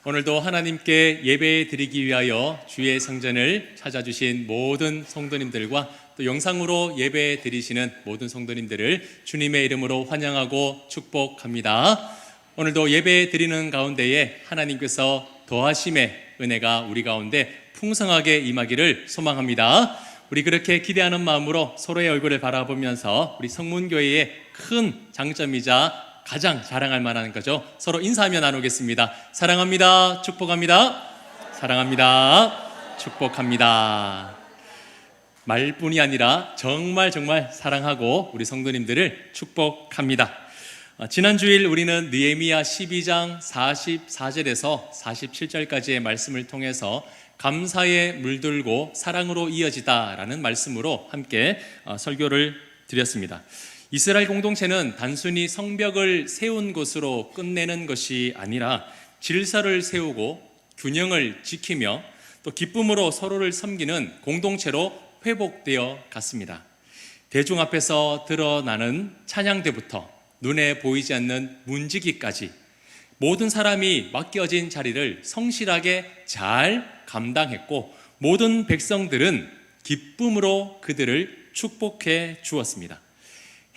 오늘도 하나님께 예배 드리기 위하여 주의 성전을 찾아주신 모든 성도님들과 또 영상으로 예배 드리시는 모든 성도님들을 주님의 이름으로 환영하고 축복합니다. 오늘도 예배 드리는 가운데에 하나님께서 더하심의 은혜가 우리 가운데 풍성하게 임하기를 소망합니다. 우리 그렇게 기대하는 마음으로 서로의 얼굴을 바라보면서 우리 성문교회의 큰 장점이자 가장 자랑할 만한 거죠. 서로 인사하며 나누겠습니다. 사랑합니다. 축복합니다. 사랑합니다. 축복합니다. 말뿐이 아니라 정말 사랑하고 우리 성도님들을 축복합니다. 지난 주일 우리는 느헤미야 12장 44절에서 47절까지의 말씀을 통해서 감사에 물들고 사랑으로 이어지다라는 말씀으로 함께 설교를 드렸습니다. 이스라엘 공동체는 단순히 성벽을 세운 것으로 끝내는 것이 아니라 질서를 세우고 균형을 지키며 또 기쁨으로 서로를 섬기는 공동체로 회복되어 갔습니다. 대중 앞에서 드러나는 찬양대부터 눈에 보이지 않는 문지기까지 모든 사람이 맡겨진 자리를 성실하게 잘 감당했고 모든 백성들은 기쁨으로 그들을 축복해 주었습니다.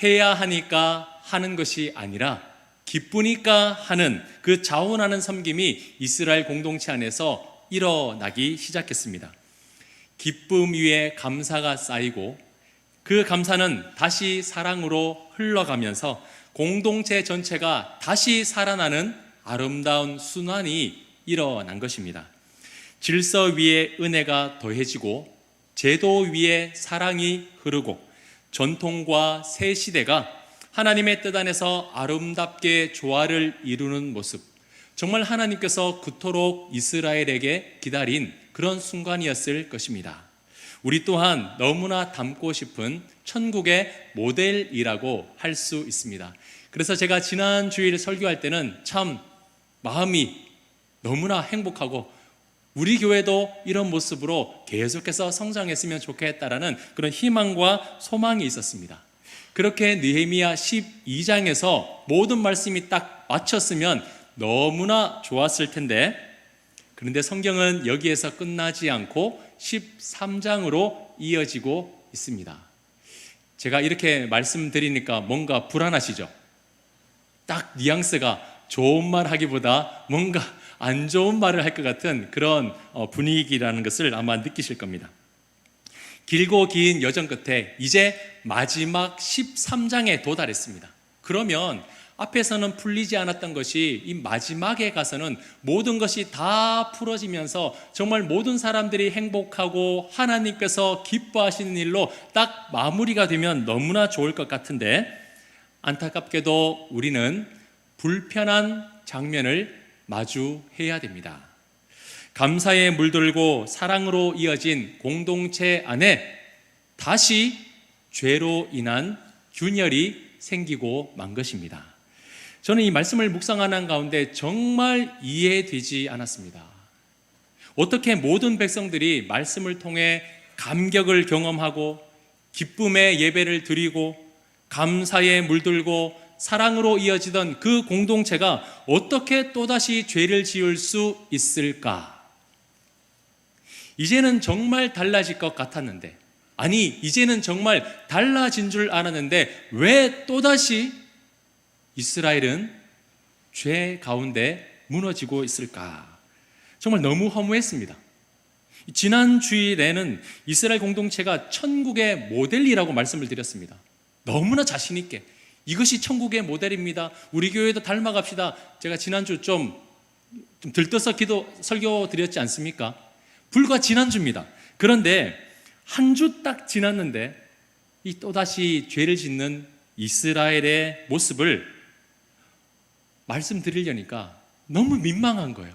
해야 하니까 하는 것이 아니라 기쁘니까 하는 그 자원하는 섬김이 이스라엘 공동체 안에서 일어나기 시작했습니다. 기쁨 위에 감사가 쌓이고 그 감사는 다시 사랑으로 흘러가면서 공동체 전체가 다시 살아나는 아름다운 순환이 일어난 것입니다. 질서 위에 은혜가 더해지고 제도 위에 사랑이 흐르고 전통과 새 시대가 하나님의 뜻 안에서 아름답게 조화를 이루는 모습, 정말 하나님께서 그토록 이스라엘에게 기다린 그런 순간이었을 것입니다. 우리 또한 너무나 닮고 싶은 천국의 모델이라고 할 수 있습니다. 그래서 제가 지난 주일 설교할 때는 참 마음이 너무나 행복하고 우리 교회도 이런 모습으로 계속해서 성장했으면 좋겠다라는 그런 희망과 소망이 있었습니다. 그렇게 느헤미야 12장에서 모든 말씀이 딱 맞췄으면 너무나 좋았을 텐데, 그런데 성경은 여기에서 끝나지 않고 13장으로 이어지고 있습니다. 제가 이렇게 말씀드리니까 뭔가 불안하시죠? 딱 뉘앙스가 좋은 말 하기보다 뭔가 안 좋은 말을 할 것 같은 그런 분위기라는 것을 아마 느끼실 겁니다. 길고 긴 여정 끝에 이제 마지막 13장에 도달했습니다. 그러면 앞에서는 풀리지 않았던 것이 이 마지막에 가서는 모든 것이 다 풀어지면서 정말 모든 사람들이 행복하고 하나님께서 기뻐하시는 일로 딱 마무리가 되면 너무나 좋을 것 같은데, 안타깝게도 우리는 불편한 장면을 마주해야 됩니다. 감사에 물들고 사랑으로 이어진 공동체 안에 다시 죄로 인한 균열이 생기고 만 것입니다. 저는 이 말씀을 묵상하는 가운데 정말 이해되지 않았습니다. 어떻게 모든 백성들이 말씀을 통해 감격을 경험하고 기쁨의 예배를 드리고 감사에 물들고 사랑으로 이어지던 그 공동체가 어떻게 또다시 죄를 지을 수 있을까? 이제는 정말 달라질 것 같았는데, 아니 이제는 정말 달라진 줄 알았는데 왜 또다시 이스라엘은 죄 가운데 무너지고 있을까? 정말 너무 허무했습니다. 지난 주일에는 이스라엘 공동체가 천국의 모델이라고 말씀을 드렸습니다. 너무나 자신 있게 이것이 천국의 모델입니다. 우리 교회도 닮아갑시다. 제가 지난주 좀 들떠서 설교 드렸지 않습니까? 불과 지난주입니다. 그런데 한 주 딱 지났는데 이 또다시 죄를 짓는 이스라엘의 모습을 말씀드리려니까 너무 민망한 거예요.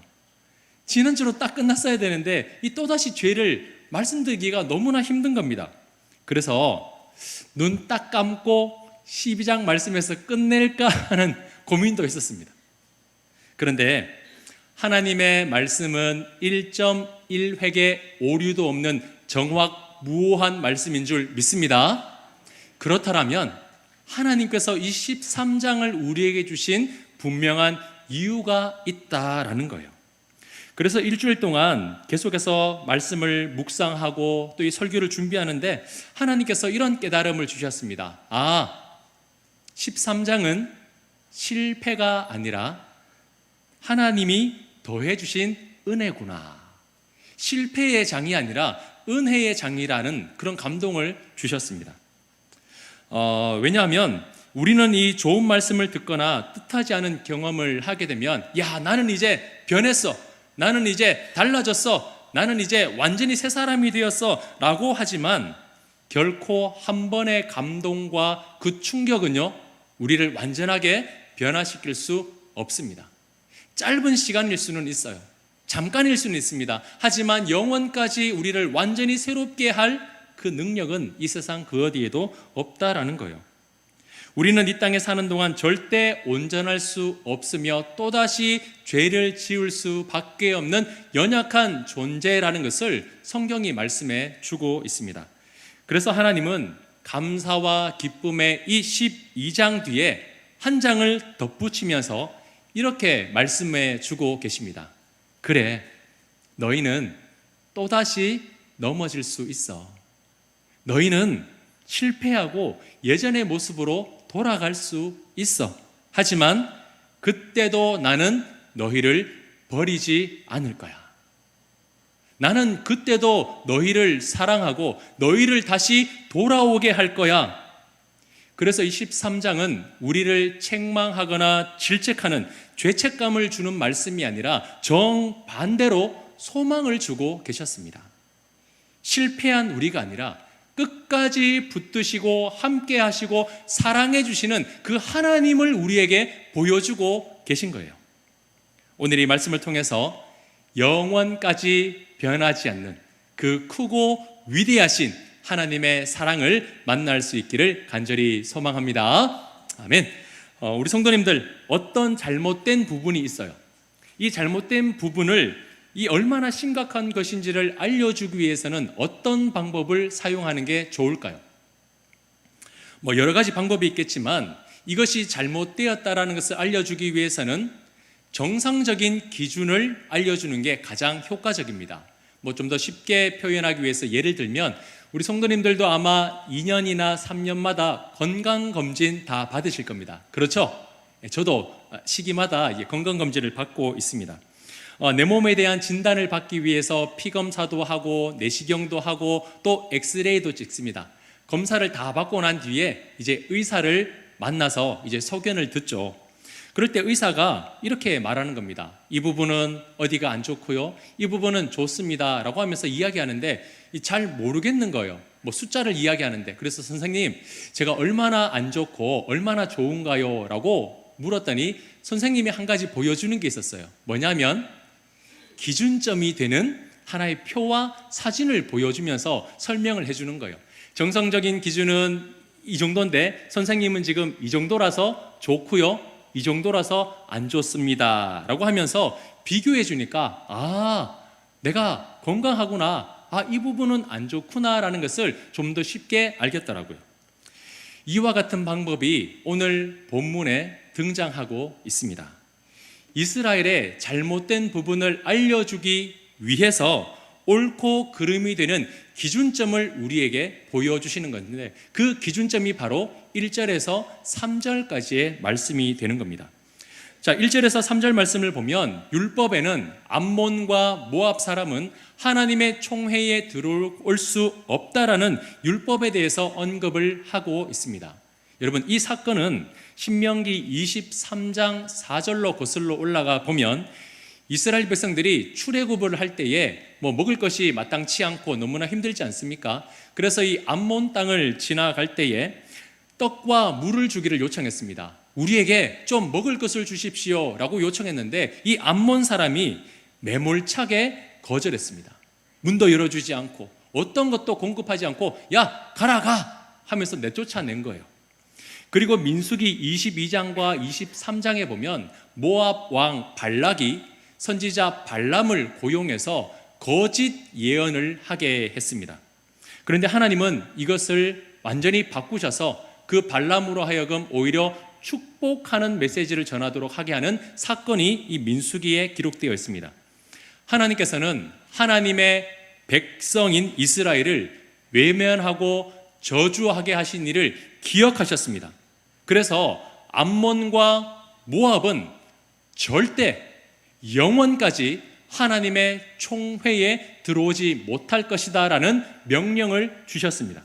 지난주로 딱 끝났어야 되는데 이 또다시 죄를 말씀드리기가 너무나 힘든 겁니다. 그래서 눈 딱 감고 12장 말씀에서 끝낼까 하는 고민도 있었습니다. 그런데 하나님의 말씀은 1.1획의 오류도 없는 정확무오한 말씀인 줄 믿습니다. 그렇다면 하나님께서 이 13장을 우리에게 주신 분명한 이유가 있다라는 거예요. 그래서 일주일 동안 계속해서 말씀을 묵상하고 또 이 설교를 준비하는데 하나님께서 이런 깨달음을 주셨습니다. 13장은 실패가 아니라 하나님이 더해 주신 은혜구나. 실패의 장이 아니라 은혜의 장이라는 그런 감동을 주셨습니다. 왜냐하면 우리는 이 좋은 말씀을 듣거나 뜻하지 않은 경험을 하게 되면 나는 이제 변했어, 나는 이제 달라졌어, 나는 이제 완전히 새 사람이 되었어 라고 하지만 결코 한 번의 감동과 그 충격은요 우리를 완전하게 변화시킬 수 없습니다. 짧은 시간일 수는 있어요. 잠깐일 수는 있습니다. 하지만 영원까지 우리를 완전히 새롭게 할 그 능력은 이 세상 그 어디에도 없다라는 거예요. 우리는 이 땅에 사는 동안 절대 온전할 수 없으며 또다시 죄를 지을 수밖에 없는 연약한 존재라는 것을 성경이 말씀해 주고 있습니다. 그래서 하나님은 감사와 기쁨의 이 12장 뒤에 한 장을 덧붙이면서 이렇게 말씀해 주고 계십니다. 그래, 너희는 또다시 넘어질 수 있어. 너희는 실패하고 예전의 모습으로 돌아갈 수 있어. 하지만 그때도 나는 너희를 버리지 않을 거야. 나는 그때도 너희를 사랑하고 너희를 다시 돌아오게 할 거야. 그래서 이 13장은 우리를 책망하거나 질책하는 죄책감을 주는 말씀이 아니라 정반대로 소망을 주고 계셨습니다. 실패한 우리가 아니라 끝까지 붙드시고 함께 하시고 사랑해 주시는 그 하나님을 우리에게 보여주고 계신 거예요. 오늘 이 말씀을 통해서 영원까지 변하지 않는 그 크고 위대하신 하나님의 사랑을 만날 수 있기를 간절히 소망합니다. 아멘. 우리 성도님들, 어떤 잘못된 부분이 있어요. 이 잘못된 부분을 이 얼마나 심각한 것인지를 알려주기 위해서는 어떤 방법을 사용하는 게 좋을까요? 여러 가지 방법이 있겠지만 이것이 잘못되었다라는 것을 알려주기 위해서는 정상적인 기준을 알려주는 게 가장 효과적입니다. 좀 더 쉽게 표현하기 위해서 예를 들면 우리 성도님들도 아마 2년이나 3년마다 건강검진 다 받으실 겁니다. 그렇죠? 저도 시기마다 건강검진을 받고 있습니다. 내 몸에 대한 진단을 받기 위해서 피검사도 하고 내시경도 하고 또 엑스레이도 찍습니다. 검사를 다 받고 난 뒤에 이제 의사를 만나서 이제 소견을 듣죠. 그럴 때 의사가 이렇게 말하는 겁니다. 이 부분은 어디가 안 좋고요, 이 부분은 좋습니다 라고 하면서 이야기하는데 잘 모르겠는 거예요. 숫자를 이야기하는데. 그래서 선생님, 제가 얼마나 안 좋고 얼마나 좋은가요? 라고 물었더니 선생님이 한 가지 보여주는 게 있었어요. 뭐냐면 기준점이 되는 하나의 표와 사진을 보여주면서 설명을 해주는 거예요. 정상적인 기준은 이 정도인데 선생님은 지금 이 정도라서 좋고요, 이 정도라서 안 좋습니다 라고 하면서 비교해 주니까 내가 건강하구나, 이 부분은 안 좋구나 라는 것을 좀 더 쉽게 알겠더라고요. 이와 같은 방법이 오늘 본문에 등장하고 있습니다. 이스라엘의 잘못된 부분을 알려주기 위해서 옳고 그름이 되는 기준점을 우리에게 보여주시는 건데 그 기준점이 바로 1절에서 3절까지의 말씀이 되는 겁니다. 자, 1절에서 3절 말씀을 보면 율법에는 암몬과 모압 사람은 하나님의 총회에 들어올 수 없다라는 율법에 대해서 언급을 하고 있습니다. 여러분, 이 사건은 신명기 23장 4절로 거슬러 올라가 보면 이스라엘 백성들이 출애굽을 할 때에 먹을 것이 마땅치 않고 너무나 힘들지 않습니까? 그래서 이 암몬 땅을 지나갈 때에 떡과 물을 주기를 요청했습니다. 우리에게 좀 먹을 것을 주십시오 라고 요청했는데 이 암몬 사람이 매몰차게 거절했습니다. 문도 열어주지 않고 어떤 것도 공급하지 않고 야, 가라 가 하면서 내쫓아낸 거예요. 그리고 민수기 22장과 23장에 보면 모압 왕 발락이 선지자 발람을 고용해서 거짓 예언을 하게 했습니다. 그런데 하나님은 이것을 완전히 바꾸셔서 그 발람으로 하여금 오히려 축복하는 메시지를 전하도록 하게 하는 사건이 이 민수기에 기록되어 있습니다. 하나님께서는 하나님의 백성인 이스라엘을 외면하고 저주하게 하신 일을 기억하셨습니다. 그래서 암몬과 모압은 절대 영원까지 하나님의 총회에 들어오지 못할 것이다 라는 명령을 주셨습니다.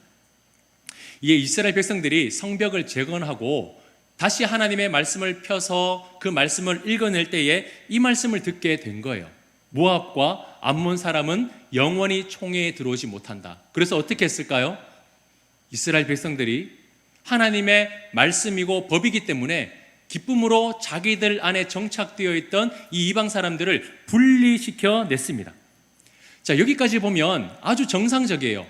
이에 이스라엘 백성들이 성벽을 재건하고 다시 하나님의 말씀을 펴서 그 말씀을 읽어낼 때에 이 말씀을 듣게 된 거예요. 모압과 암몬 사람은 영원히 총회에 들어오지 못한다. 그래서 어떻게 했을까요? 이스라엘 백성들이 하나님의 말씀이고 법이기 때문에 기쁨으로 자기들 안에 정착되어 있던 이 이방 사람들을 분리시켜 냈습니다. 자, 여기까지 보면 아주 정상적이에요.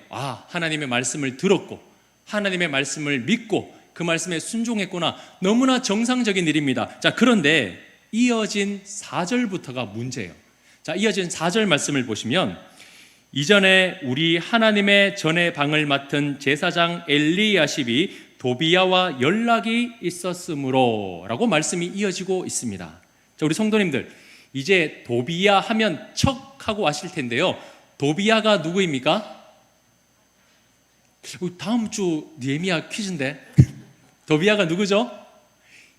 하나님의 말씀을 들었고 하나님의 말씀을 믿고 그 말씀에 순종했구나. 너무나 정상적인 일입니다. 자, 그런데 이어진 4절부터가 문제예요. 자, 이어진 4절 말씀을 보시면 이전에 우리 하나님의 전의 방을 맡은 제사장 엘리야십이 도비야와 연락이 있었으므로 라고 말씀이 이어지고 있습니다. 자, 우리 성도님들, 이제 도비야 하면 척 하고 아실 텐데요. 도비야가 누구입니까? 다음 주 느헤미야 퀴즈인데 도비야가 누구죠?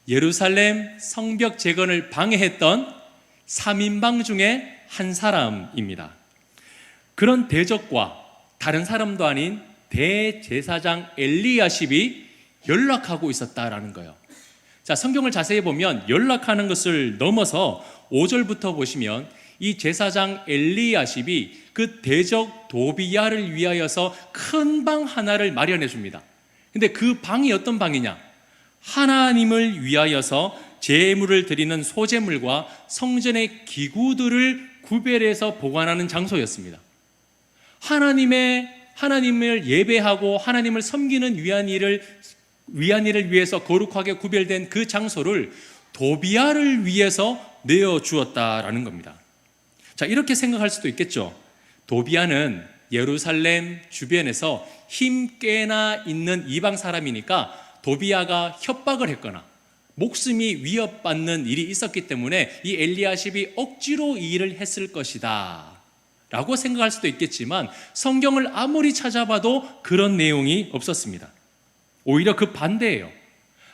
예루살렘 성벽 재건을 방해했던 3인방 중에 한 사람입니다. 그런 대적과 다른 사람도 아닌 대제사장 엘리야십이 연락하고 있었다라는 거예요. 자, 성경을 자세히 보면 연락하는 것을 넘어서 5절부터 보시면 이 제사장 엘리야십이 그 대적 도비야를 위하여서 큰 방 하나를 마련해 줍니다. 근데 그 방이 어떤 방이냐? 하나님을 위하여서 제물을 드리는 소제물과 성전의 기구들을 구별해서 보관하는 장소였습니다. 하나님을 예배하고 하나님을 섬기는 위한일을 위해서 거룩하게 구별된 그 장소를 도비야를 위해서 내어주었다라는 겁니다. 자, 이렇게 생각할 수도 있겠죠. 도비야는 예루살렘 주변에서 힘 꽤나 있는 이방 사람이니까 도비야가 협박을 했거나 목숨이 위협받는 일이 있었기 때문에 이 엘리야십이 억지로 이 일을 했을 것이다 라고 생각할 수도 있겠지만 성경을 아무리 찾아봐도 그런 내용이 없었습니다. 오히려 그 반대예요.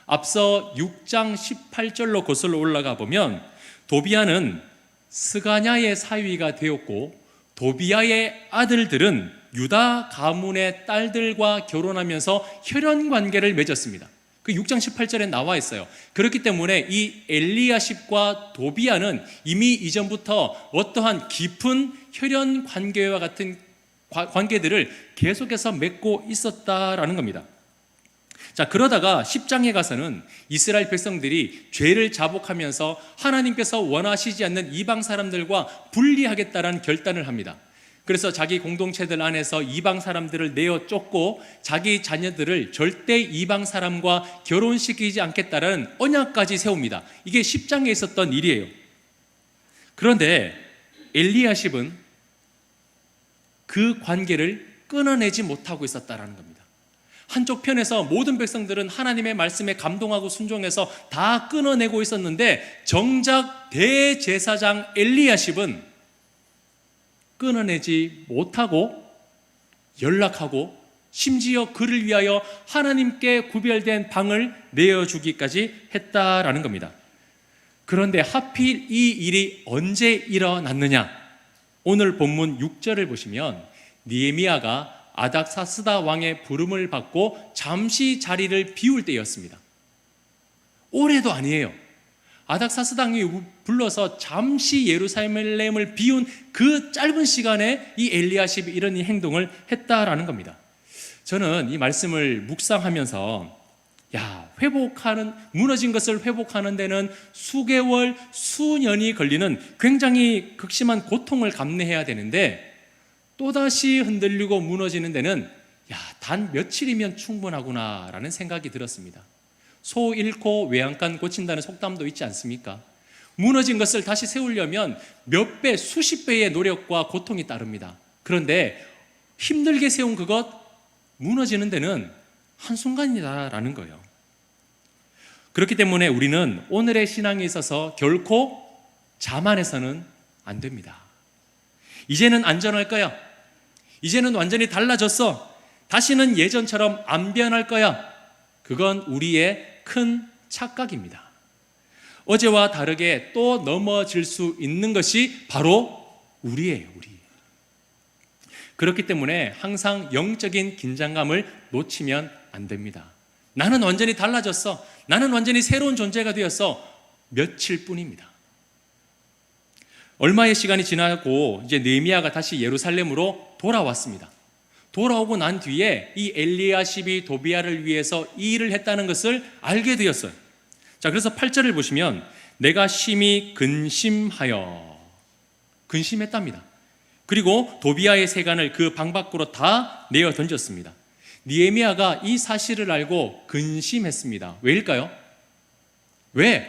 앞서 6장 18절로 거슬러 올라가 보면 도비야는 스가냐의 사위가 되었고 도비야의 아들들은 유다 가문의 딸들과 결혼하면서 혈연 관계를 맺었습니다. 그 6장 18절에 나와 있어요. 그렇기 때문에 이 엘리야십과 도비야는 이미 이전부터 어떠한 깊은 혈연 관계와 같은 관계들을 계속해서 맺고 있었다라는 겁니다. 자, 그러다가 10장에 가서는 이스라엘 백성들이 죄를 자복하면서 하나님께서 원하시지 않는 이방 사람들과 분리하겠다라는 결단을 합니다. 그래서 자기 공동체들 안에서 이방 사람들을 내어 쫓고 자기 자녀들을 절대 이방 사람과 결혼시키지 않겠다라는 언약까지 세웁니다. 이게 10장에 있었던 일이에요. 그런데 엘리야십은 그 관계를 끊어내지 못하고 있었다라는 겁니다. 한쪽 편에서 모든 백성들은 하나님의 말씀에 감동하고 순종해서 다 끊어내고 있었는데 정작 대제사장 엘리야십은 끊어내지 못하고 연락하고 심지어 그를 위하여 하나님께 구별된 방을 내어주기까지 했다라는 겁니다. 그런데 하필 이 일이 언제 일어났느냐? 오늘 본문 6절을 보시면 느헤미야가 아닥사스다 왕의 부름을 받고 잠시 자리를 비울 때였습니다. 올해도 아니에요. 아닥사스다 왕이 불러서 잠시 예루살렘을 비운 그 짧은 시간에 이 엘리야십이 이런 행동을 했다라는 겁니다. 저는 이 말씀을 묵상하면서 무너진 것을 회복하는 데는 수개월, 수년이 걸리는 굉장히 극심한 고통을 감내해야 되는데 또다시 흔들리고 무너지는 데는 단 며칠이면 충분하구나라는 생각이 들었습니다. 소 잃고 외양간 고친다는 속담도 있지 않습니까? 무너진 것을 다시 세우려면 몇 배, 수십 배의 노력과 고통이 따릅니다. 그런데 힘들게 세운 그것 무너지는 데는 한순간이다라는 거예요. 그렇기 때문에 우리는 오늘의 신앙에 있어서 결코 자만해서는 안 됩니다. 이제는 안전할 거야. 이제는 완전히 달라졌어. 다시는 예전처럼 안 변할 거야. 그건 우리의 큰 착각입니다. 어제와 다르게 또 넘어질 수 있는 것이 바로 우리예요, 우리. 그렇기 때문에 항상 영적인 긴장감을 놓치면 안 됩니다. 나는 완전히 달라졌어. 나는 완전히 새로운 존재가 되었어. 며칠 뿐입니다. 얼마의 시간이 지나고 이제 느헤미야가 다시 예루살렘으로 돌아왔습니다. 돌아오고 난 뒤에 이 엘리야십이 도비야를 위해서 이 일을 했다는 것을 알게 되었어요. 자, 그래서 8절을 보시면 내가 심히 근심했답니다. 그리고 도비야의 세간을 그 방 밖으로 다 내어 던졌습니다. 느헤미야가 이 사실을 알고 근심했습니다. 왜일까요? 왜?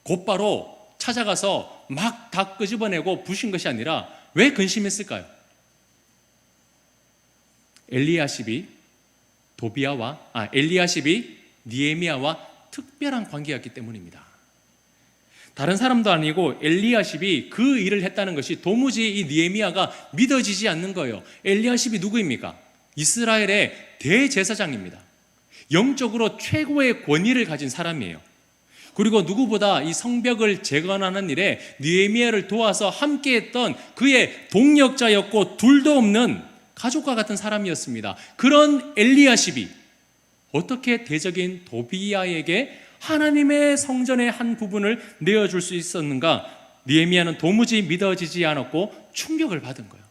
곧바로 찾아가서 막 다 끄집어내고 부신 것이 아니라 왜 근심했을까요? 엘리야십이 느헤미야와 특별한 관계였기 때문입니다. 다른 사람도 아니고 엘리야십이 그 일을 했다는 것이 도무지 이 느헤미야가 믿어지지 않는 거예요. 엘리야십이 누구입니까? 이스라엘의 대제사장입니다. 영적으로 최고의 권위를 가진 사람이에요. 그리고 누구보다 이 성벽을 재건하는 일에 느헤미야를 도와서 함께했던 그의 동력자였고 둘도 없는 가족과 같은 사람이었습니다. 그런 엘리야십이 어떻게 대적인 도비야에게 하나님의 성전의 한 부분을 내어줄 수 있었는가? 느헤미야는 도무지 믿어지지 않았고 충격을 받은 거예요.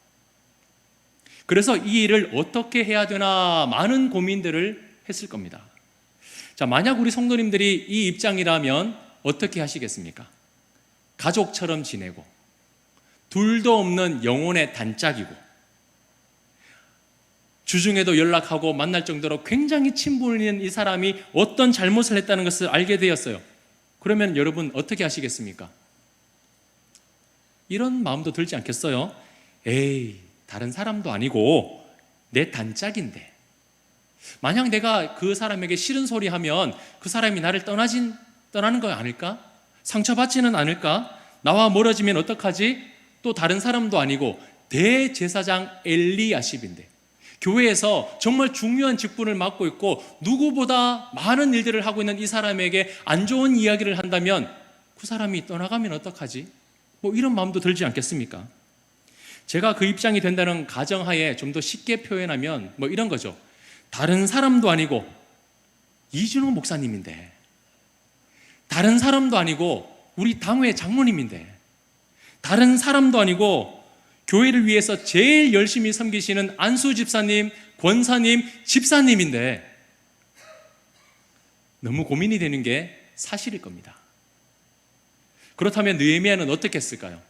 그래서 이 일을 어떻게 해야 되나 많은 고민들을 했을 겁니다. 자, 만약 우리 성도님들이 이 입장이라면 어떻게 하시겠습니까? 가족처럼 지내고 둘도 없는 영혼의 단짝이고 주중에도 연락하고 만날 정도로 굉장히 친분이 있는 이 사람이 어떤 잘못을 했다는 것을 알게 되었어요. 그러면 여러분 어떻게 하시겠습니까? 이런 마음도 들지 않겠어요? 에이, 다른 사람도 아니고 내 단짝인데 만약 내가 그 사람에게 싫은 소리 하면 그 사람이 나를 떠나는 거 아닐까? 상처받지는 않을까? 나와 멀어지면 어떡하지? 또 다른 사람도 아니고 대제사장 엘리야십인데 교회에서 정말 중요한 직분을 맡고 있고 누구보다 많은 일들을 하고 있는 이 사람에게 안 좋은 이야기를 한다면 그 사람이 떠나가면 어떡하지? 뭐 이런 마음도 들지 않겠습니까? 제가 그 입장이 된다는 가정하에 좀 더 쉽게 표현하면 뭐 이런 거죠. 다른 사람도 아니고 이준호 목사님인데, 다른 사람도 아니고 우리 당회 장로님인데, 다른 사람도 아니고 교회를 위해서 제일 열심히 섬기시는 안수 집사님, 권사님, 집사님인데 너무 고민이 되는 게 사실일 겁니다. 그렇다면 느헤미야는 어떻게 했을까요?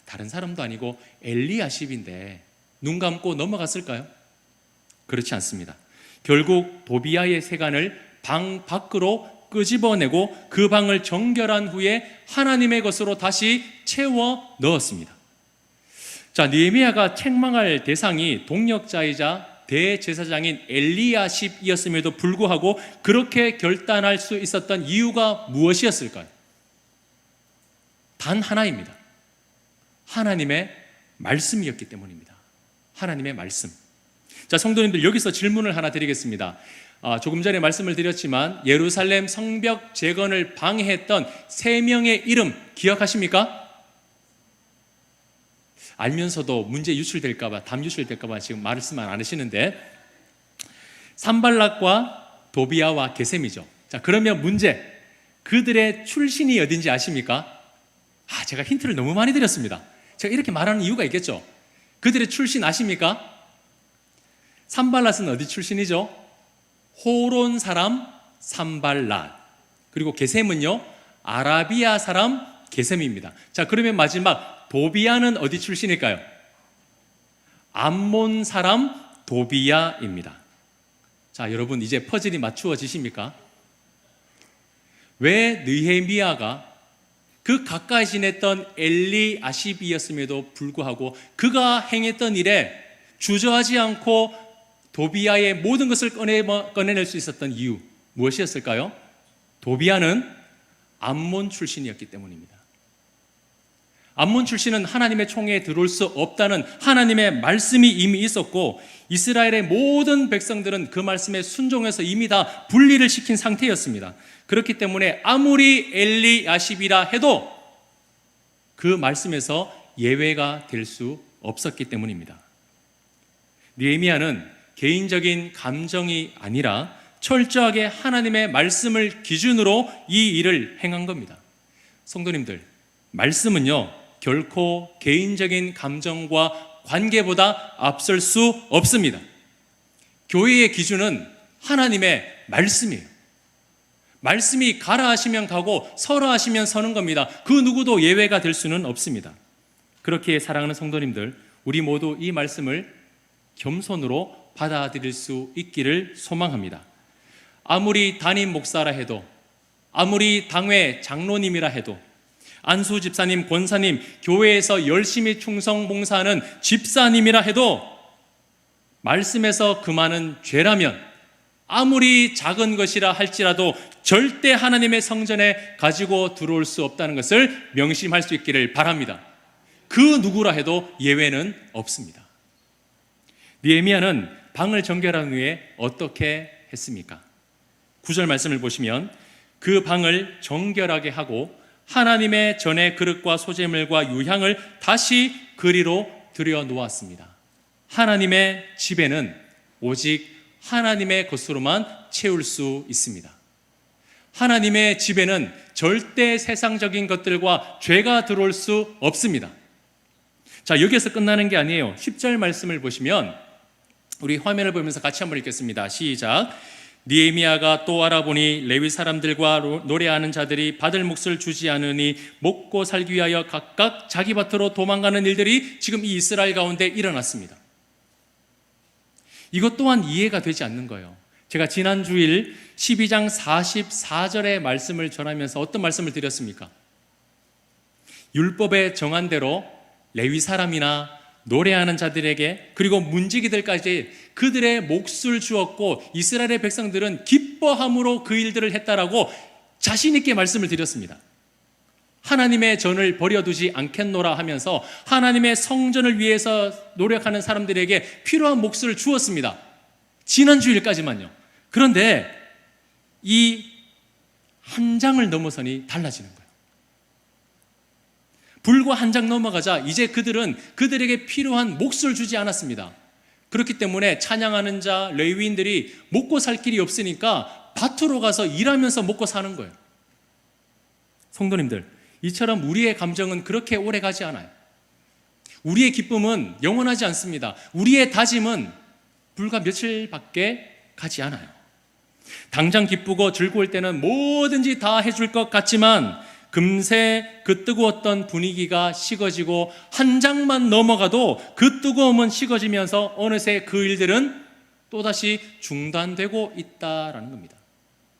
다른 사람도 아니고 엘리야십인데 눈 감고 넘어갔을까요? 그렇지 않습니다. 결국 도비야의 세간을 방 밖으로 끄집어내고 그 방을 정결한 후에 하나님의 것으로 다시 채워 넣었습니다. 자, 느헤미야가 책망할 대상이 동력자이자 대제사장인 엘리야십이었음에도 불구하고 그렇게 결단할 수 있었던 이유가 무엇이었을까요? 단 하나입니다. 하나님의 말씀이었기 때문입니다. 하나님의 말씀. 자, 성도님들, 여기서 질문을 하나 드리겠습니다. 조금 전에 말씀을 드렸지만 예루살렘 성벽 재건을 방해했던 3명의 이름 기억하십니까? 알면서도 문제 유출될까봐, 담 유출될까봐 지금 말씀 안 하시는데, 산발락과 도비야와 게셈이죠. 자, 그러면 문제, 그들의 출신이 어딘지 아십니까? 제가 힌트를 너무 많이 드렸습니다. 제가 이렇게 말하는 이유가 있겠죠. 그들의 출신 아십니까? 산발랏은 어디 출신이죠? 호론 사람 산발랏. 그리고 게셈은요, 아라비아 사람 게셈입니다. 자, 그러면 마지막 도비야는 어디 출신일까요? 암몬 사람 도비야입니다. 자, 여러분 이제 퍼즐이 맞추어지십니까? 왜 느헤미야가 그 가까이 지냈던 엘리야십이었음에도 불구하고 그가 행했던 일에 주저하지 않고 도비야의 모든 것을 꺼내낼 수 있었던 이유 무엇이었을까요? 도비야는 암몬 출신이었기 때문입니다. 암몬 출신은 하나님의 총회에 들어올 수 없다는 하나님의 말씀이 이미 있었고, 이스라엘의 모든 백성들은 그 말씀에 순종해서 이미 다 분리를 시킨 상태였습니다. 그렇기 때문에 아무리 엘리야십이라 해도 그 말씀에서 예외가 될 수 없었기 때문입니다. 느헤미야는 개인적인 감정이 아니라 철저하게 하나님의 말씀을 기준으로 이 일을 행한 겁니다. 성도님들, 말씀은요 결코 개인적인 감정과 관계보다 앞설 수 없습니다. 교회의 기준은 하나님의 말씀이에요. 말씀이 가라 하시면 가고 서라 하시면 서는 겁니다. 그 누구도 예외가 될 수는 없습니다. 그렇게 사랑하는 성도님들, 우리 모두 이 말씀을 겸손으로 받아들일 수 있기를 소망합니다. 아무리 담임 목사라 해도, 아무리 당회 장로님이라 해도, 안수 집사님, 권사님, 교회에서 열심히 충성 봉사하는 집사님이라 해도 말씀에서 금하는 죄라면 아무리 작은 것이라 할지라도 절대 하나님의 성전에 가지고 들어올 수 없다는 것을 명심할 수 있기를 바랍니다. 그 누구라 해도 예외는 없습니다. 느헤미야는 방을 정결한 후에 어떻게 했습니까? 9절 말씀을 보시면 그 방을 정결하게 하고 하나님의 전의 그릇과 소재물과 유향을 다시 그리로 들여 놓았습니다. 하나님의 집에는 오직 하나님의 것으로만 채울 수 있습니다. 하나님의 집에는 절대 세상적인 것들과 죄가 들어올 수 없습니다. 자, 여기에서 끝나는 게 아니에요. 10절 말씀을 보시면 우리 화면을 보면서 같이 한번 읽겠습니다. 시작. 느헤미야가 또 알아보니 레위 사람들과 노래하는 자들이 받을 몫을 주지 않으니 먹고 살기 위하여 각각 자기 밭으로 도망가는 일들이 지금 이 이스라엘 가운데 일어났습니다. 이것 또한 이해가 되지 않는 거예요. 제가 지난 주일 12장 44절의 말씀을 전하면서 어떤 말씀을 드렸습니까? 율법에 정한 대로 레위 사람이나 노래하는 자들에게 그리고 문지기들까지 그들의 몫을 주었고 이스라엘의 백성들은 기뻐함으로 그 일들을 했다라고 자신 있게 말씀을 드렸습니다. 하나님의 전을 버려두지 않겠노라 하면서 하나님의 성전을 위해서 노력하는 사람들에게 필요한 몫을 주었습니다. 지난 주일까지만요. 그런데 이 한 장을 넘어서니 달라지는 거예요. 불과 한 장 넘어가자 이제 그들은 그들에게 필요한 몫을 주지 않았습니다. 그렇기 때문에 찬양하는 자, 레위인들이 먹고 살 길이 없으니까 밭으로 가서 일하면서 먹고 사는 거예요. 성도님들, 이처럼 우리의 감정은 그렇게 오래 가지 않아요. 우리의 기쁨은 영원하지 않습니다. 우리의 다짐은 불과 며칠밖에 가지 않아요. 당장 기쁘고 즐거울 때는 뭐든지 다 해줄 것 같지만 금세 그 뜨거웠던 분위기가 식어지고 한 장만 넘어가도 그 뜨거움은 식어지면서 어느새 그 일들은 또다시 중단되고 있다라는 겁니다.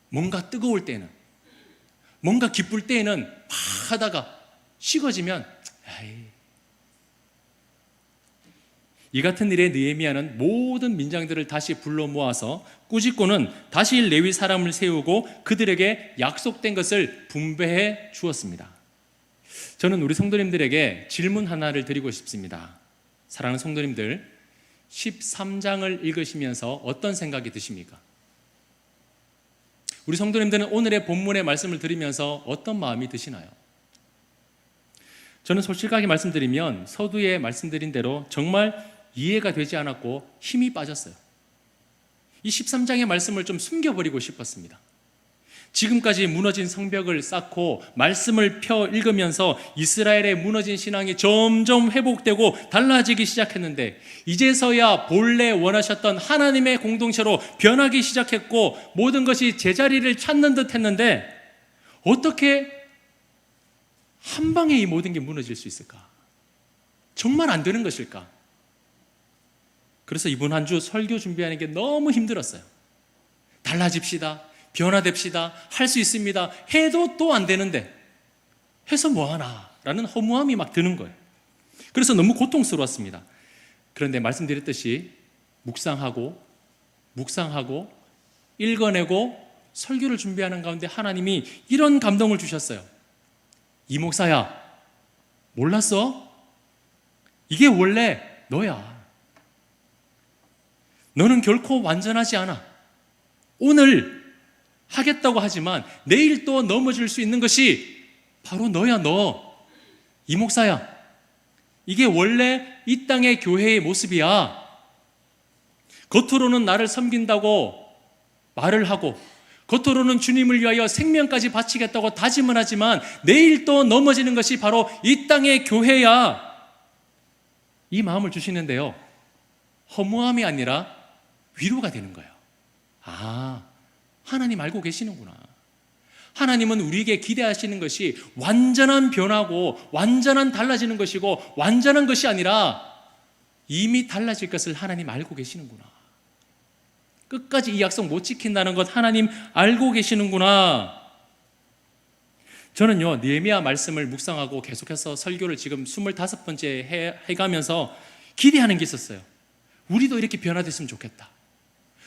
뭔가 뜨거울 때는, 뭔가 기쁠 때에는 막 하다가 식어지면 이 같은 일에 느헤미야는 모든 민장들을 다시 불러 모아서 꾸짖고는 다시 레위 사람을 세우고 그들에게 약속된 것을 분배해 주었습니다. 저는 우리 성도님들에게 질문 하나를 드리고 싶습니다. 사랑하는 성도님들, 13장을 읽으시면서 어떤 생각이 드십니까? 우리 성도님들은 오늘의 본문의 말씀을 들으면서 어떤 마음이 드시나요? 저는 솔직하게 말씀드리면 서두에 말씀드린 대로 정말 이해가 되지 않았고 힘이 빠졌어요. 이 13장의 말씀을 좀 숨겨버리고 싶었습니다. 지금까지 무너진 성벽을 쌓고 말씀을 펴 읽으면서 이스라엘의 무너진 신앙이 점점 회복되고 달라지기 시작했는데 이제서야 본래 원하셨던 하나님의 공동체로 변하기 시작했고 모든 것이 제자리를 찾는 듯 했는데 어떻게 한 방에 이 모든 게 무너질 수 있을까? 정말 안 되는 것일까? 그래서 이번 한 주 설교 준비하는 게 너무 힘들었어요. 달라집시다, 변화됩시다, 할 수 있습니다 해도 또 안 되는데 해서 뭐하나 라는 허무함이 막 드는 거예요. 그래서 너무 고통스러웠습니다. 그런데 말씀드렸듯이 묵상하고 읽어내고 설교를 준비하는 가운데 하나님이 이런 감동을 주셨어요. 이 목사야, 몰랐어? 이게 원래 너야. 너는 결코 완전하지 않아. 오늘 하겠다고 하지만 내일 또 넘어질 수 있는 것이 바로 너야, 너. 이 목사야. 이게 원래 이 땅의 교회의 모습이야. 겉으로는 나를 섬긴다고 말을 하고, 겉으로는 주님을 위하여 생명까지 바치겠다고 다짐을 하지만 내일 또 넘어지는 것이 바로 이 땅의 교회야. 이 마음을 주시는데요, 허무함이 아니라 위로가 되는 거예요. 아, 하나님 알고 계시는구나. 하나님은 우리에게 기대하시는 것이 완전한 변화고 완전한 달라지는 것이고 완전한 것이 아니라 이미 달라질 것을 하나님 알고 계시는구나. 끝까지 이 약속 못 지킨다는 것 하나님 알고 계시는구나. 저는요, 느헤미야 말씀을 묵상하고 계속해서 설교를 지금 25번째 해가면서 기대하는 게 있었어요. 우리도 이렇게 변화됐으면 좋겠다.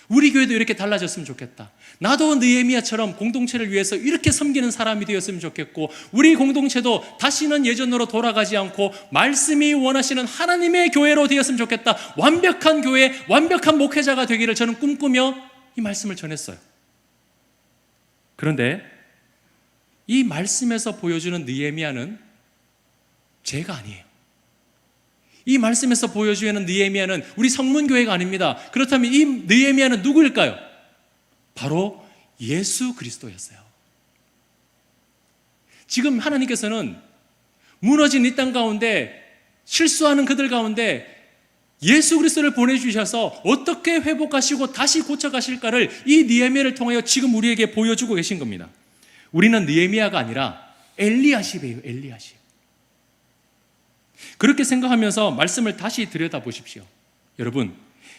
우리 교회도 이렇게 달라졌으면 좋겠다. 나도 느헤미야처럼 공동체를 위해서 이렇게 섬기는 사람이 되었으면 좋겠고, 우리 공동체도 다시는 예전으로 돌아가지 않고 말씀이 원하시는 하나님의 교회로 되었으면 좋겠다. 완벽한 교회, 완벽한 목회자가 되기를 저는 꿈꾸며 이 말씀을 전했어요. 그런데 이 말씀에서 보여주는 느헤미야는 제가 아니에요. 이 말씀에서 보여주는 느헤미야는 우리 성문교회가 아닙니다. 그렇다면 이 느헤미야는 누구일까요? 바로 예수 그리스도였어요. 지금 하나님께서는 무너진 이 땅 가운데, 실수하는 그들 가운데 예수 그리스도를 보내주셔서 어떻게 회복하시고 다시 고쳐가실까를 이 느헤미야를 통하여 지금 우리에게 보여주고 계신 겁니다. 우리는 느헤미야가 아니라 엘리야십이에요. 엘리야십. 그렇게 생각하면서 말씀을 다시 들여다보십시오. 여러분,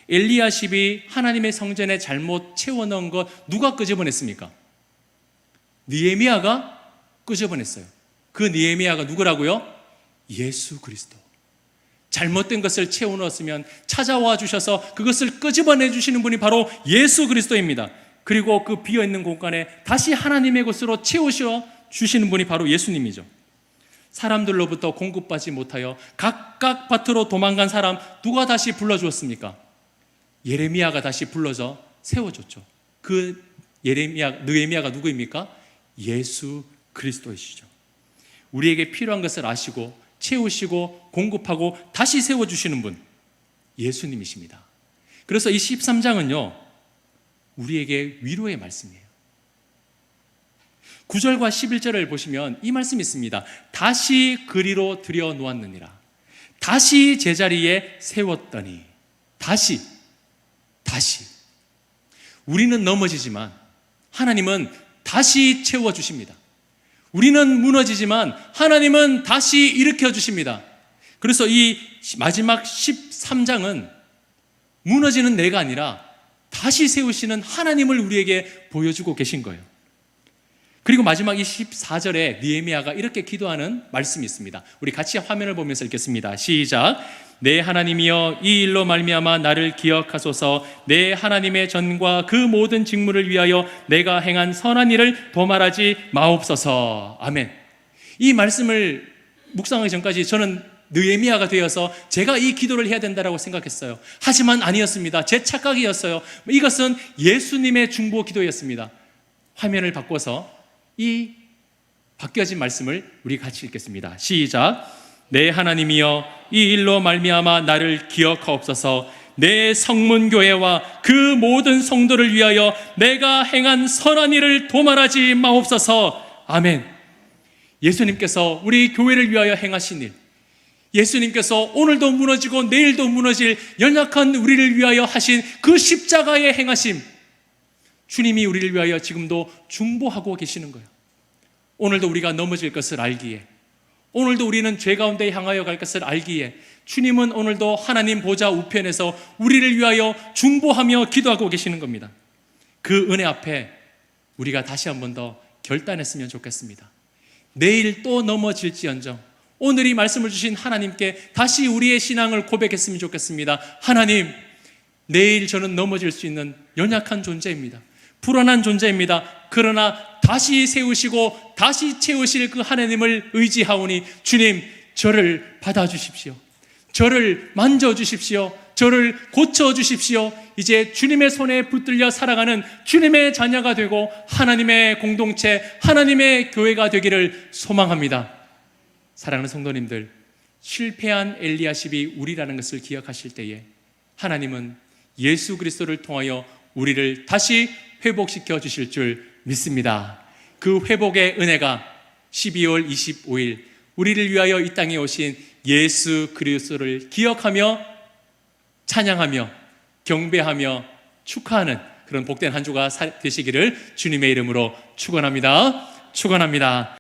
엘리야십이 하나님의 성전에 잘못 채워넣은 것 누가 끄집어냈습니까? 느헤미야가 끄집어냈어요. 그 느헤미야가 누구라고요? 예수 그리스도. 잘못된 것을 채워넣었으면 찾아와 주셔서 그것을 끄집어내 주시는 분이 바로 예수 그리스도입니다. 그리고 그 비어있는 공간에 다시 하나님의 것으로 채우셔 주시는 분이 바로 예수님이죠. 사람들로부터 공급받지 못하여 각각 밭으로 도망간 사람 누가 다시 불러주었습니까? 예레미야가 다시 불러서 세워줬죠. 그 느헤미야가 누구입니까? 예수 그리스도이시죠. 우리에게 필요한 것을 아시고 채우시고 공급하고 다시 세워주시는 분, 예수님이십니다. 그래서 이 13장은요, 우리에게 위로의 말씀이에요. 9절과 11절을 보시면 이 말씀이 있습니다. 다시 그리로 들여 놓았느니라. 다시 제자리에 세웠더니. 다시. 우리는 넘어지지만 하나님은 다시 채워주십니다. 우리는 무너지지만 하나님은 다시 일으켜주십니다. 그래서 이 마지막 13장은 무너지는 내가 아니라 다시 세우시는 하나님을 우리에게 보여주고 계신 거예요. 그리고 마지막 24절에 느헤미야가 이렇게 기도하는 말씀이 있습니다. 우리 같이 화면을 보면서 읽겠습니다. 시작. 내 하나님이여, 이 일로 말미암아 나를 기억하소서. 내 하나님의 전과 그 모든 직무를 위하여 내가 행한 선한 일을 도말하지 마옵소서. 아멘. 이 말씀을 묵상하기 전까지 저는 느헤미야가 되어서 제가 이 기도를 해야 된다고 생각했어요. 하지만 아니었습니다. 제 착각이었어요. 이것은 예수님의 중보 기도였습니다. 화면을 바꿔서 이 바뀌어진 말씀을 우리 같이 읽겠습니다. 시작. 내 하나님이여, 이 일로 말미암아 나를 기억하옵소서. 내 성문교회와 그 모든 성도를 위하여 내가 행한 선한 일을 도말하지 마옵소서. 아멘. 예수님께서 우리 교회를 위하여 행하신 일, 예수님께서 오늘도 무너지고 내일도 무너질 연약한 우리를 위하여 하신 그 십자가의 행하심, 주님이 우리를 위하여 지금도 중보하고 계시는 거예요. 오늘도 우리가 넘어질 것을 알기에, 오늘도 우리는 죄 가운데 향하여 갈 것을 알기에 주님은 오늘도 하나님 보좌 우편에서 우리를 위하여 중보하며 기도하고 계시는 겁니다. 그 은혜 앞에 우리가 다시 한 번 더 결단했으면 좋겠습니다. 내일 또 넘어질지언정 오늘 이 말씀을 주신 하나님께 다시 우리의 신앙을 고백했으면 좋겠습니다. 하나님, 내일 저는 넘어질 수 있는 연약한 존재입니다. 불안한 존재입니다. 그러나 다시 세우시고 다시 채우실 그 하나님을 의지하오니 주님, 저를 받아주십시오. 저를 만져주십시오. 저를 고쳐주십시오. 이제 주님의 손에 붙들려 살아가는 주님의 자녀가 되고 하나님의 공동체, 하나님의 교회가 되기를 소망합니다. 사랑하는 성도님들, 실패한 엘리야십이 우리라는 것을 기억하실 때에 하나님은 예수 그리스도를 통하여 우리를 다시 회복시켜 주실 줄 믿습니다. 그 회복의 은혜가 12월 25일 우리를 위하여 이 땅에 오신 예수 그리스도를 기억하며 찬양하며 경배하며 축하하는 그런 복된 한 주가 되시기를 주님의 이름으로 축원합니다. 축원합니다.